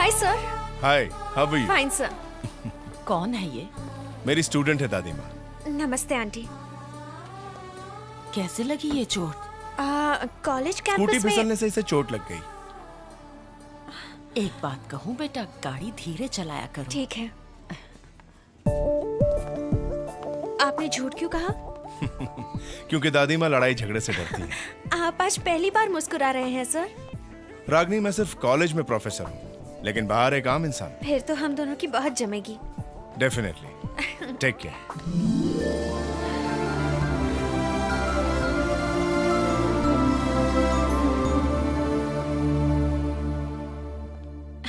Hi sir. Hi, how are you? Fine sir. कौन है ये? मेरी स्टूडेंट है दादी माँ। नमस्ते आंटी। कैसे लगी ये चोट? कॉलेज स्कूटी कैंपस में। फिसलने से इसे चोट लग गई। एक बात कहूँ बेटा, गाड़ी धीरे चलाया करो। ठीक है। आपने झूठ क्यों कहा? क्योंकि दादी माँ लड़ाई झगड़े से डरती है। आप आज पहली बार मुस्कुरा रहे हैं सर। रागनी, मैं सिर्फ कॉलेज में प्रोफेसर हूँ, लेकिन बाहर एक आम इंसान। फिर तो हम दोनों की बहुत जमेगी। Definitely. Take care.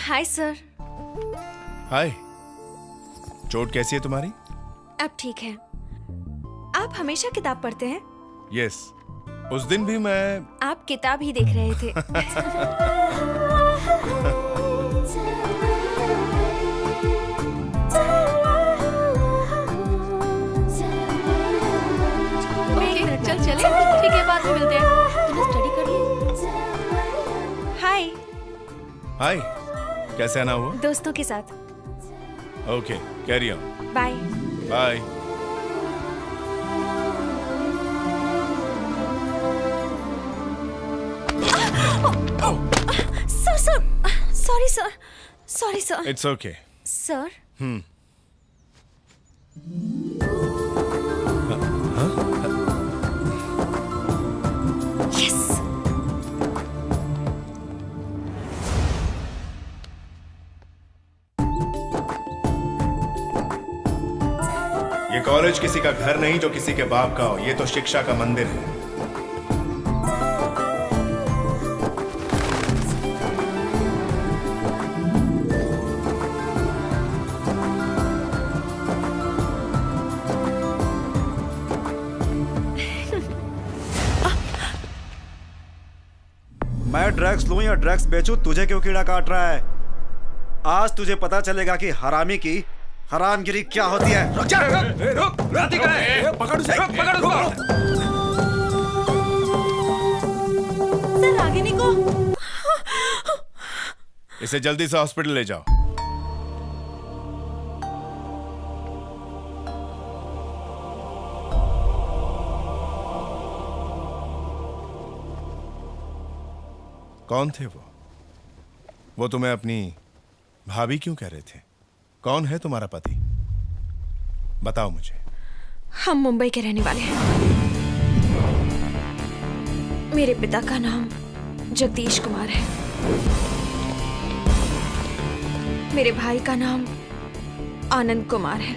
Hi sir. Hi. चोट कैसी है तुम्हारी? अब ठीक है। आप हमेशा किताब पढ़ते हैं? यस। उस दिन भी मैं आप किताब ही देख रहे थे। चल चले, ठीक है, बाद में मिलते हैं। तुमने स्टडी कर ली? हाय। हाय। कैसे आना हुआ? दोस्तों के साथ। Okay, carry on. Bye. Bye. Sir sir, sorry sir, sorry sir. It's okay. Sir. Yes. ये कॉलेज किसी का घर नहीं जो किसी के बाप का हो, ये तो शिक्षा का मंदिर है। मैं ड्रग्स लूं या ड्रग्स बेचूं, तुझे क्यों कीड़ा काट रहा है? आज तुझे पता चलेगा कि हरामी की हरामगिरी क्या होती है। रुक जा, रुक, पकड़ उसे, पकड़ उसको। सर रागिनी को। इसे जल्दी से हॉस्पिटल ले जाओ। कौन थे वो? वो तुम्हें अपनी भाभी क्यों कह रहे थे? कौन है तुम्हारा पति? बताओ मुझे। हम मुंबई के रहने वाले हैं। मेरे पिता का नाम जगदीश कुमार है। मेरे भाई का नाम आनंद कुमार है।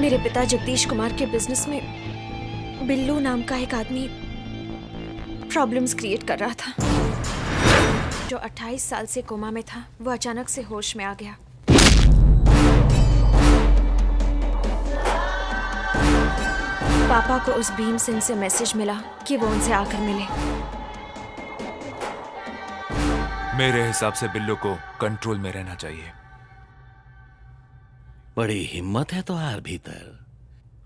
मेरे पिता जगदीश कुमार के बिजनेस में बिल्लू नाम का एक आदमी प्रॉब्लम्स क्रिएट कर रहा था। जो 28 साल से कोमा में था, वो अचानक से होश में आ गया। पापा को उस भीम सिंह से मैसेज मिला कि वो उनसे आकर मिले। मेरे हिसाब से बिल्लू को कंट्रोल में रहना चाहिए। बड़ी हिम्मत है तुम्हारे भीतर।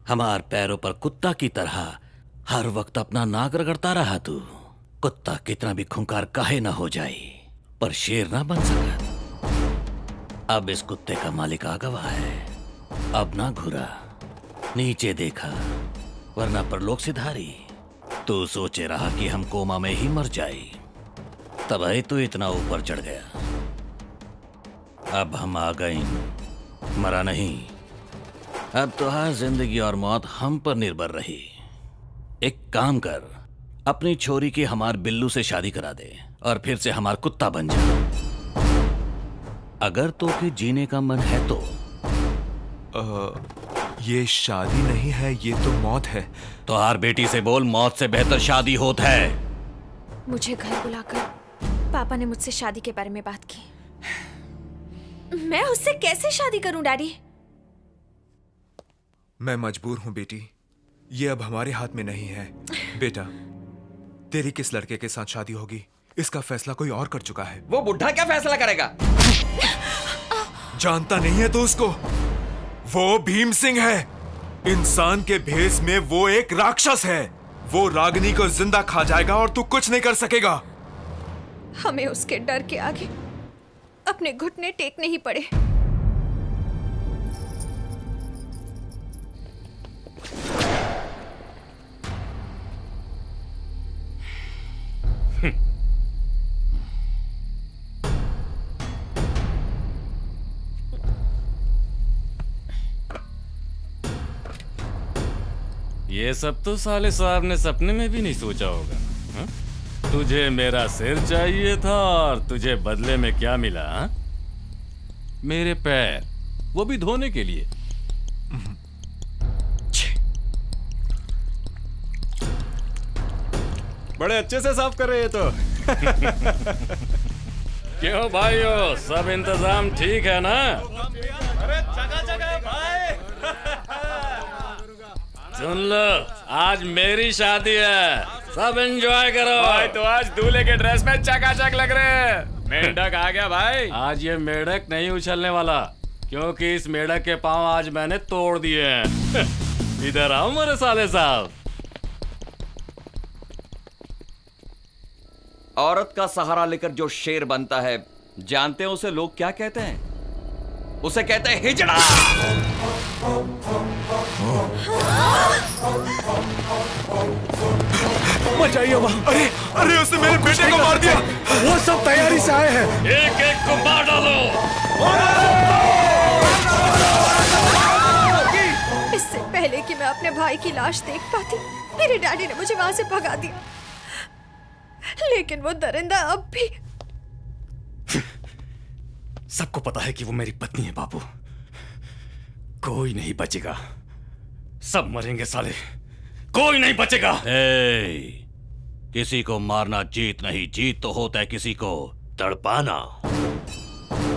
हमार पैरों पर कुत्ता की तरह हर वक्त अपना नाक रगड़ता रहा तू। कुत्ता कितना भी खुंकार काहे ना हो जाए, पर शेर ना बन सका। अब इस कुत्ते का मालिक आ गवा है। अब ना घुरा, नीचे देखा, वरना परलोक सिधारी। तू सोचे रहा कि हम कोमा में ही मर जाए, तब ही तू इतना ऊपर चढ़ गया। अब हम आ गए, मरा नहीं। अब तो हर जिंदगी और मौत हम पर निर्भर रही। एक काम कर, अपनी छोरी की हमार बिल्लू से शादी करा दे और फिर से हमार कुत्ता बन जा। अगर तो के जीने का मन है तो। ये शादी नहीं है, ये तो मौत है। तो हर बेटी से बोल, मौत से बेहतर शादी होता है। मुझे घर बुलाकर पापा ने मुझसे शादी के बारे में बात की। मैं उससे कैसे शादी करूं डैडी? मैं मजबूर हूं बेटी, ये अब हमारे हाथ में नहीं है। बेटा, तेरी किस लड़के के साथ शादी होगी, इसका फैसला कोई और कर चुका है। वो बुढ़ा क्या फैसला करेगा? जानता नहीं है तो उसको? वो भीम सिंह है। इंसान के भेष में वो एक राक्षस है। वो रागिनी को जिंदा खा जाएगा और तू कुछ नहीं कर सकेगा। हमें उसके डर के आगे अपने घुटने टेकने ही पड़े। ये सब तो साले साहब ने सपने में भी नहीं सोचा होगा। हा? तुझे मेरा सिर चाहिए था और तुझे बदले में क्या मिला? हा? मेरे पैर, वो भी धोने के लिए। बड़े अच्छे से साफ कर रहे हैं तो। क्यों भाइयों, सब इंतजाम ठीक है ना? सुन लो, आज मेरी शादी है, सब एंजॉय करो। भाई तो आज दूल्हे के ड्रेस में चकाचक लग रहे हैं। मेंढक आ गया भाई। आज ये मेढक नहीं उछलने वाला, क्योंकि इस मेढक के पांव आज मैंने तोड़ दिए हैं। इधर आओ मेरे साले साहब। औरत का सहारा लेकर जो शेर बनता है, जानते हैं उसे लोग क्या कहते हैं? उसे कहते हैं हिजड़ा। बचाइए वहाँ। अरे अरे उसने मेरे बेटे को मार दिया। वो सब तैयारी से आए हैं। एक एक को मार डालो। इससे पहले कि मैं अपने भाई की लाश देख पाती, मेरे डैडी ने मुझे वहां से भगा दिया। लेकिन वो दरिंदा अब भी। सबको पता है कि वो मेरी पत्नी है बाबू। कोई नहीं बचेगा, सब मरेंगे साले, कोई नहीं बचेगा। किसी को मारना जीत नहीं, जीत तो होता है किसी को तड़पाना।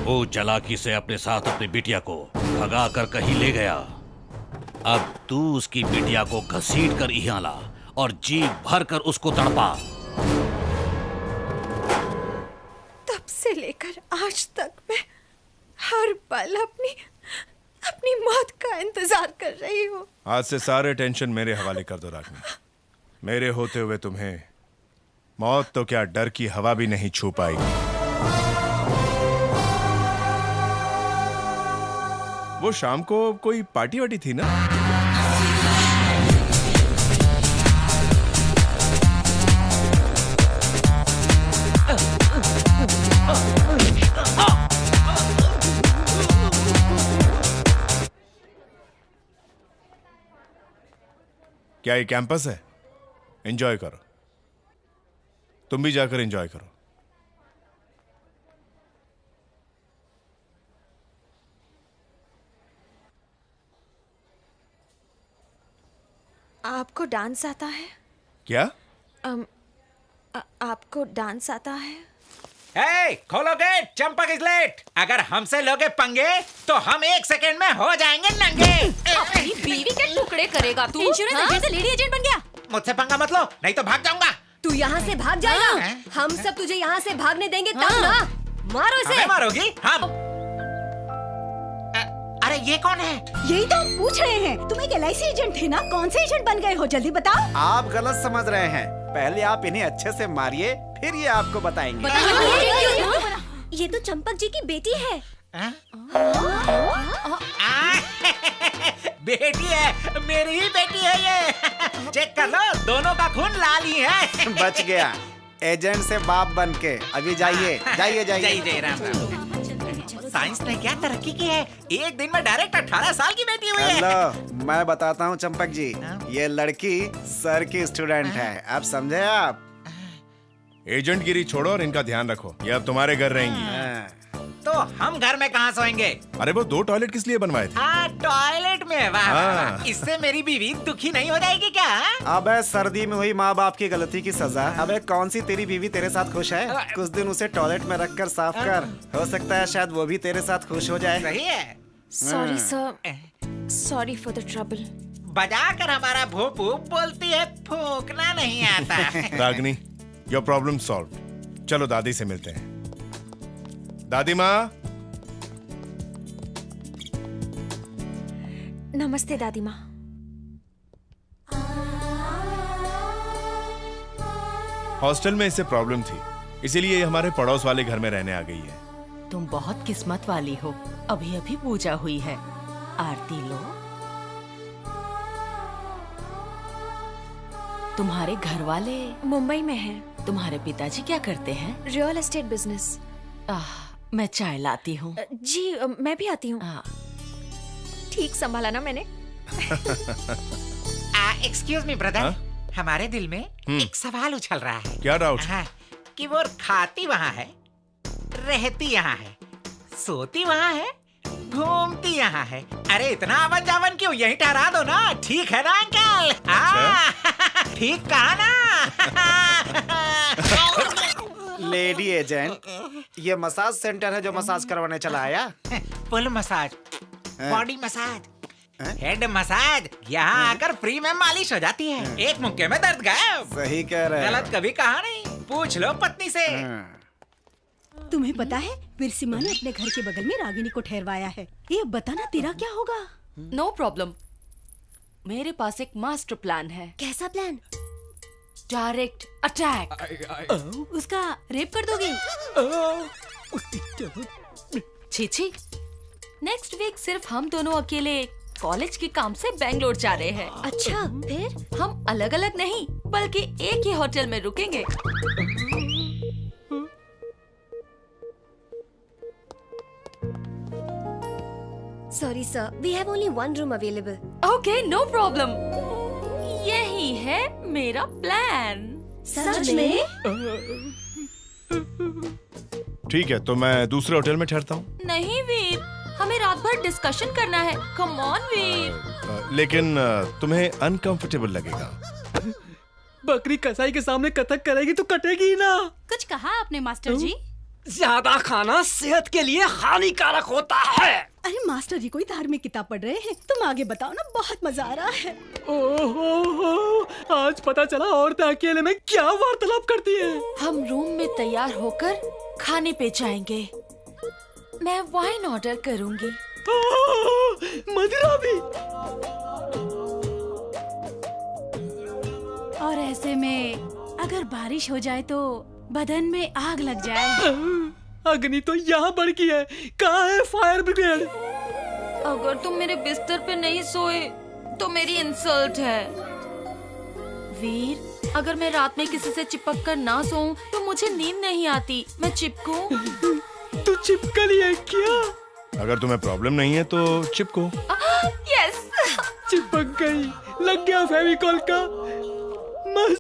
वो चालाकी से अपने साथ अपनी बिटिया को भगा कर कहीं ले गया। अब तू उसकी बिटिया को घसीट कर यहाँ ला और जी भर कर उसको तड़पा। तब से लेकर आज तक मैं हर पल अपनी मौत का इंतजार कर रही हूँ। आज से सारे टेंशन मेरे हवाले कर दो रागिनी। मेरे होते हुए तुम्हें मौत तो क्या डर की हवा भी नहीं छू पाएगी। वो शाम को कोई पार्टी वार्टी थी ना? क्या ये कैंपस है? एंजॉय करो, तुम भी जाकर एंजॉय करो। आपको डांस आता है? क्या? आपको डांस आता है? हे, खोलो गेट, चंपक इज लेट। अगर हमसे लोगे पंगे तो हम 1 सेकंड में हो जाएंगे नंगे। अपनी बीवी के टुकड़े करेगा तू? इंश्योरेंस एजेंट से लेडी एजेंट बन गया? मुझसे पंगा मत लो, नहीं तो भाग जाऊंगा। तू यहाँ से भाग जाएगा? हम सब तुझे यहाँ से भागने देंगे तब ना। मारो इसे। हमें मारोगी? हम। अरे ये कौन है? यही तो हम पूछ रहे हैं। तुम एक LIC एजेंट थे ना? कौन से एजेंट बन गए हो? जल्दी बताओ। आप गलत समझ रहे हैं। पहले आप इन्हें अच्छे से मारिए, फिर ये आपको बताएंगे। ये तो चंपक जी की बेटी है। बेटी है, मेरी ही बेटी है ये। चेक कर लो, दोनों का खून लाल ही है। बच गया एजेंट से बाप बन के। अभी जाइए जाइए जाइए। जय राम राम। साइंस ने क्या तरक्की की है, एक दिन में डायरेक्ट 18 साल की बेटी हुई है। हेलो, मैं बताता हूँ चंपक जी, ये लड़की सर की स्टूडेंट है। अब समझे आप? एजेंट गिरी छोड़ो और इनका ध्यान रखो। ये अब तुम्हारे घर रहेंगी। तो हम घर में कहाँ सोएंगे? अरे वो 2 टॉयलेट किस लिए बनवाए थे? टॉयलेट में। वाह, हाँ। इससे मेरी बीवी दुखी नहीं हो जाएगी क्या? अबे सर्दी में हुई माँ बाप की गलती की सजा। अबे कौन सी तेरी बीवी तेरे साथ खुश है? कुछ दिन उसे टॉयलेट में रख कर साफ कर, हो सकता है शायद वो भी तेरे साथ खुश हो जाए। सही है। Sorry sir, sorry for the trouble. बजा कर हमारा भोपू बोलती है, फूकना नहीं आता। Ragini, your problem solve. चलो दादी से मिलते हैं। दादी माँ। नमस्ते दादी माँ। हॉस्टल में इससे प्रॉब्लम थी, इसीलिए ये हमारे पड़ोस वाले घर में रहने आ गई है। तुम बहुत किस्मत वाली हो, अभी अभी पूजा हुई है। आरती लो। तुम्हारे घर वाले मुंबई में हैं। तुम्हारे पिताजी क्या करते हैं? Real estate business. मैं चाय लाती हूँ। जी मैं भी आती हूँ। ठीक संभाला ना मैंने? एक्सक्यूज मी ब्रदर, हाँ? हमारे दिल में एक सवाल उछल रहा है। क्या डाउट? हाँ, कि वो खाती वहाँ है, रहती यहाँ है, सोती वहाँ है, घूमती यहाँ है। अरे इतना आवन जावन क्यों? यही ठहरा दो ना। ठीक है ना अंकल? ठीक कहा ना? लेडी एजेंट, ये मसाज सेंटर है जो मसाज करवाने चला आया? Full massage, body massage, head massage, यहाँ आकर फ्री में मालिश हो जाती है। एक मुक्के में दर्द गायब। सही कह रहे हैं। गलत कभी कहा नहीं, पूछ लो पत्नी से। तुम्हें पता है विरसिमा ने अपने घर के बगल में रागिनी को ठहरवाया है। ये बताना तेरा क्या होगा? नो प्रॉब्लम, मेरे पास एक मास्टर प्लान है। कैसा प्लान? Direct attack. उसका रेप कर दोगे? छी, नेक्स्ट वीक सिर्फ हम दोनों अकेले कॉलेज के काम से बेंगलोर जा रहे हैं। अच्छा, फिर? हम अलग अलग नहीं बल्कि एक ही होटल में रुकेंगे। Sorry sir, we have only one room available. Okay, no problem. यही है मेरा प्लान। सच में? ठीक है, तो मैं दूसरे होटल में ठहरता हूँ। नहीं वीर, हमें रात भर डिस्कशन करना है। कम ऑन वीर। लेकिन तुम्हें अनकंफर्टेबल लगेगा। बकरी कसाई के सामने कथक करेगी तो कटेगी ही ना। कुछ कहा आपने मास्टर जी? ज्यादा खाना सेहत के लिए हानिकारक होता है। अरे मास्टर जी कोई धार्मिक किताब पढ़ रहे हैं, तुम आगे बताओ ना, बहुत मजा आ रहा है। ओहो, आज पता चला औरतें अकेले में क्या वार्तालाप करती हैं। हम रूम में तैयार होकर खाने पे जाएंगे। मैं वाइन ऑर्डर करूंगी। मदिरा भी। और ऐसे में अगर बारिश हो जाए तो बदन में आग लग जाए। अग्नि तो यहाँ भड़की है, कहाँ है फायर ब्रिगेड? अगर तुम मेरे बिस्तर पे नहीं सोए तो मेरी इंसल्ट है। वीर, अगर मैं रात में किसी से चिपक कर ना सोऊं तो मुझे नींद नहीं आती। मैं चिपकूं? तू चिपकली है क्या? अगर तुम्हें प्रॉब्लम नहीं है तो चिपको। यस। चिपक गई, लग गया फेविकॉल का। मस्त